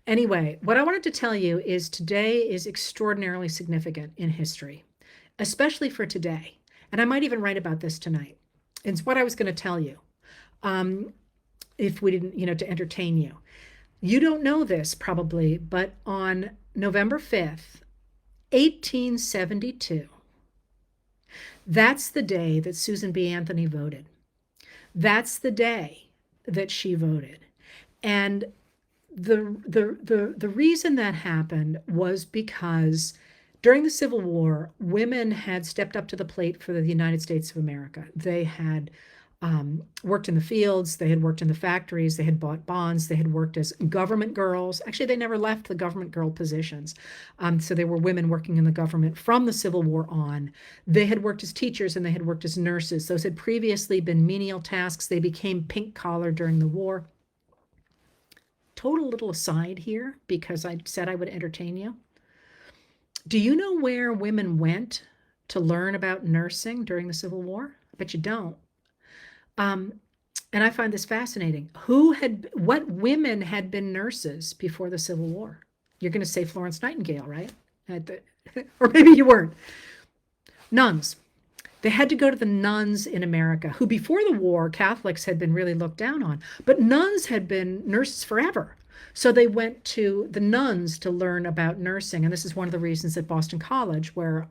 Anyway, what I wanted to tell you is today is extraordinarily significant in history, especially for today. And I might even write about this tonight. It's what I was going to tell you, um, if we didn't, to entertain you. You don't know this probably, but on November 5th, 1872, that's the day that Susan B. Anthony voted. That's the day that she voted. And the reason that happened was because during the Civil War, women had stepped up to the plate for the United States of America. They had worked in the fields, they had worked in the factories, they had bought bonds, they had worked as government girls. Actually, they never left the government girl positions. So they were women working in the government from the Civil War on. They had worked as teachers and they had worked as nurses. Those had previously been menial tasks. They became pink collar during the war. Total little aside here, because I said I would entertain you. Do you know where women went to learn about nursing during the Civil War? I bet you don't. And I find this fascinating. What women had been nurses before the Civil War? You're going to say Florence Nightingale, right? Or maybe you weren't. Nuns. They had to go to the nuns in America, who before the war, Catholics had been really looked down on, but nuns had been nurses forever. So they went to the nuns to learn about nursing. And this is one of the reasons at Boston College, where,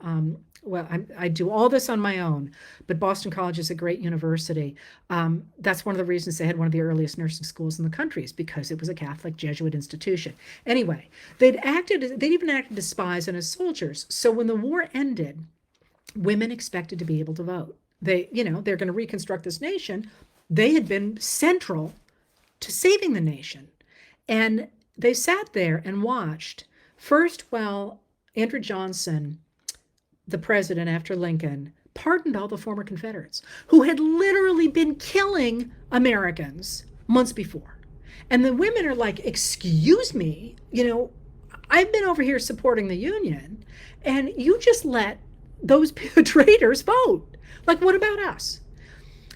I do all this on my own, but Boston College is a great university. That's one of the reasons they had one of the earliest nursing schools in the country, is because it was a Catholic Jesuit institution. Anyway, they'd even acted as spies and as soldiers. So when the war ended, women expected to be able to vote. They're going to reconstruct this nation. They had been central to saving the nation. And they sat there and watched first while Andrew Johnson, the president after Lincoln, pardoned all the former Confederates who had literally been killing Americans months before. And the women are like, excuse me, I've been over here supporting the Union, and you just let those traitors vote. Like, what about us?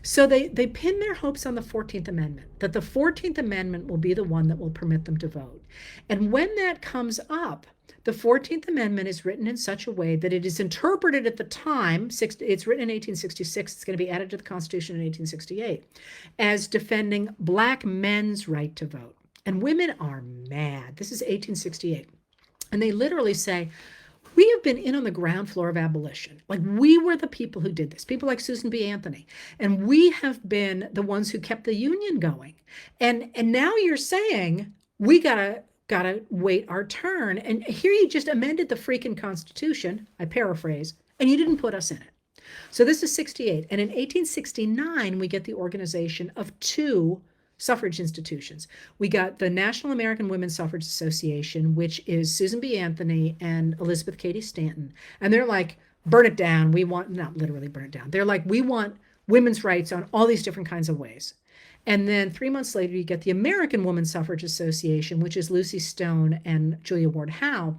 So they pin their hopes on the 14th Amendment, that the 14th Amendment will be the one that will permit them to vote. And when that comes up, the 14th Amendment is written in such a way that it is interpreted at the time, it's written in 1866, it's going to be added to the Constitution in 1868, as defending Black men's right to vote. And women are mad. This is 1868. And they literally say, we have been in on the ground floor of abolition. Like, we were the people who did this, people like Susan B. Anthony. And we have been the ones who kept the Union going. And now you're saying we gotta wait our turn. And here you just amended the freaking Constitution, I paraphrase, and you didn't put us in it. So this is 68. And in 1869, we get the organization of two suffrage institutions. We got the National American Women's Suffrage Association, which is Susan B. Anthony and Elizabeth Cady Stanton. And they're like, burn it down. We want, not literally burn it down. They're like, we want women's rights on all these different kinds of ways. And then 3 months later, you get the American Women's Suffrage Association, which is Lucy Stone and Julia Ward Howe.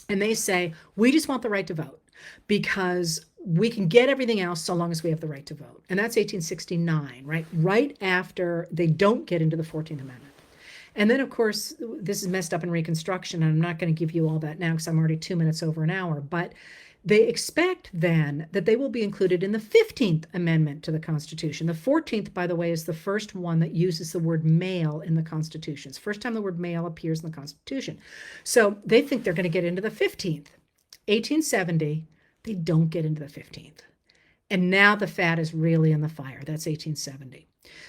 And they say, we just want the right to vote because we can get everything else so long as we have the right to vote. And that's 1869, right after they don't get into the 14th Amendment. And then, of course, this is messed up in Reconstruction, and I'm not going to give you all that now because I'm already 2 minutes over an hour, but they expect then that they will be included in the 15th Amendment to the Constitution. The 14th, by the way, is the first one that uses the word male in the Constitution. It's the first time the word male appears in the Constitution. So they think they're going to get into the 15th. 1870, they don't get into the 15th. And now the fat is really in the fire. That's 1870.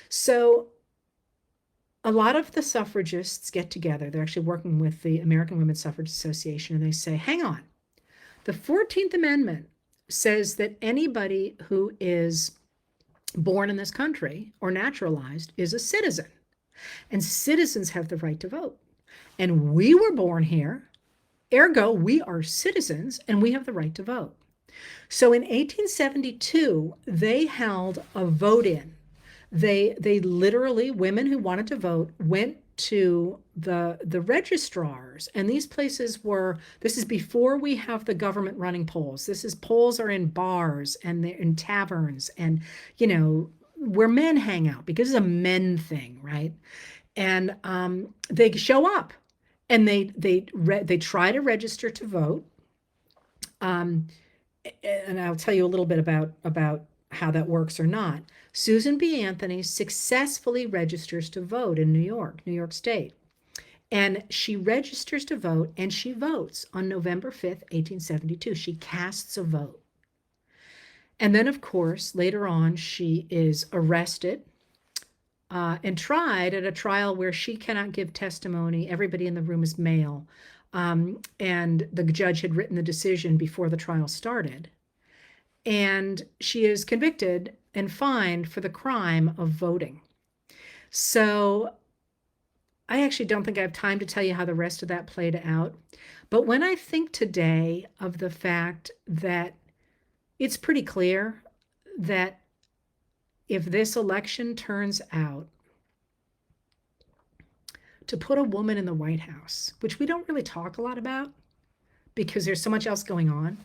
So a lot of the suffragists get together. They're actually working with the American Women's Suffrage Association, and they say, hang on. The 14th Amendment says that anybody who is born in this country or naturalized is a citizen. And citizens have the right to vote. And we were born here. Ergo, we are citizens and we have the right to vote. So in 1872, they held a vote-in. They literally, women who wanted to vote went to the registrars, and these places were, this is before we have the government running polls. Polls are in bars and they're in taverns and, where men hang out, because it's a men thing, right? And they show up. and they try to register to vote. Um, and I'll tell you a little bit about how that works or not. Susan B. Anthony successfully registers to vote in New York State. And she registers to vote and she votes on November 5th, 1872. She casts a vote. And then, of course, later on, she is arrested and tried at a trial where she cannot give testimony. Everybody in the room is male. And the judge had written the decision before the trial started. And she is convicted and fined for the crime of voting. So I actually don't think I have time to tell you how the rest of that played out. But when I think today of the fact that it's pretty clear that if this election turns out to put a woman in the White House, which we don't really talk a lot about because there's so much else going on,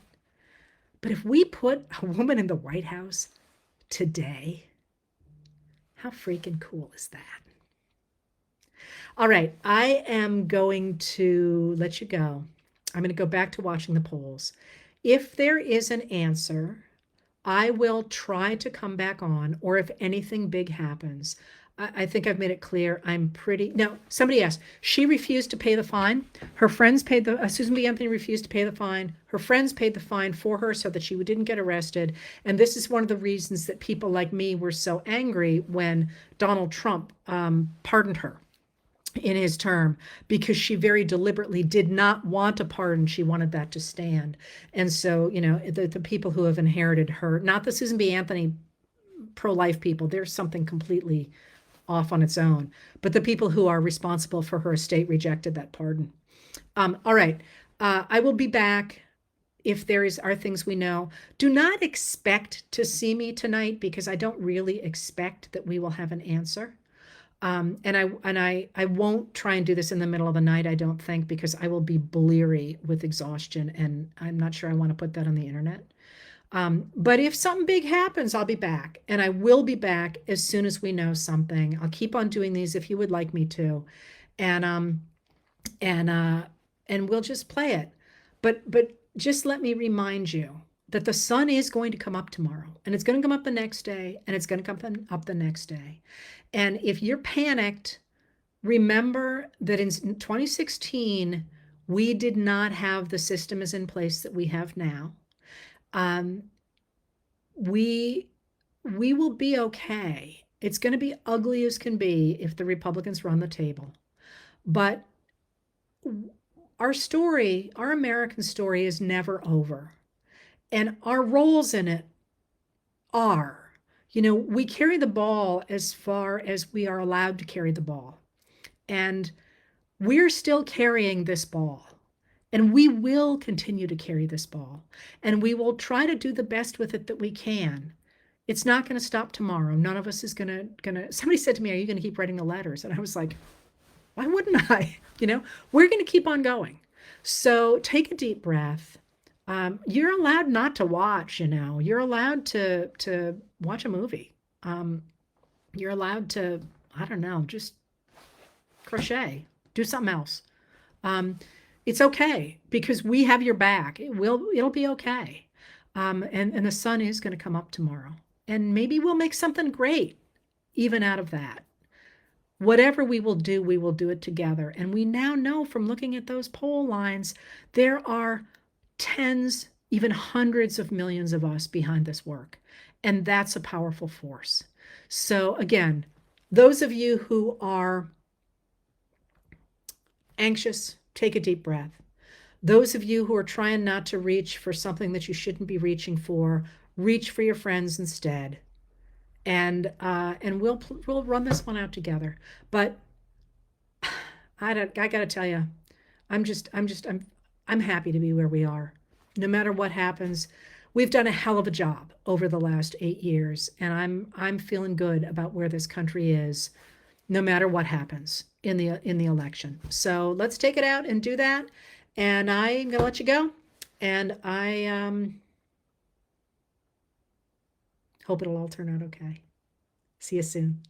but if we put a woman in the White House today, how freaking cool is that? All right, I am going to let you go. I'm going to go back to watching the polls. If there is an answer, I will try to come back on, or if anything big happens. I think I've made it clear. I'm pretty. Now, somebody asked, she refused to pay the fine. Her friends paid the, Susan B. Anthony refused to pay the fine. Her friends paid the fine for her so that she didn't get arrested. And this is one of the reasons that people like me were so angry when Donald Trump pardoned her in his term, because she very deliberately did not want a pardon. She wanted that to stand. And so, you know, the people who have inherited her, not the Susan B. Anthony pro-life people, there's something completely off on its own, but the people who are responsible for her estate rejected that pardon. All right. I will be back if are things we know. Do not expect to see me tonight because I don't really expect that we will have an answer. And I won't try and do this in the middle of the night, I don't think, because I will be bleary with exhaustion, and I'm not sure I want to put that on the internet. But if something big happens, I'll be back, and I will be back as soon as we know something. I'll keep on doing these if you would like me to, and and we'll just play it. But just let me remind you that the sun is going to come up tomorrow, and it's going to come up the next day, and it's going to come up the next day. And if you're panicked, remember that in 2016, we did not have the system as in place that we have now. We will be okay. It's going to be ugly as can be if the Republicans run the table. But our story, our American story, is never over. And our roles in it are, you know, we carry the ball as far as we are allowed to carry the ball. And we're still carrying this ball. And we will continue to carry this ball. And we will try to do the best with it that we can. It's not going to stop tomorrow. None of us is going to, somebody said to me, are you going to keep writing the letters? And I was like, why wouldn't I? You know, we're going to keep on going. So take a deep breath. You're allowed not to watch, you know, you're allowed to watch a movie. You're allowed to, I don't know, just crochet, do something else. It's okay because we have your back. It'll be okay. And the sun is going to come up tomorrow, and maybe we'll make something great even out of that. Whatever we will do it together. And we now know from looking at those poll lines, there are tens, even hundreds of millions of us behind this work. And that's a powerful force. So again, those of you who are anxious, take a deep breath. Those of you who are trying not to reach for something that you shouldn't be reaching for, reach for your friends instead. And we'll run this one out together. But I got to tell you, I'm happy to be where we are. No matter what happens, we've done a hell of a job over the last 8 years, and I'm feeling good about where this country is, no matter what happens in the election. So let's take it out and do that. And I'm gonna let you go. And I hope it'll all turn out okay. See you soon.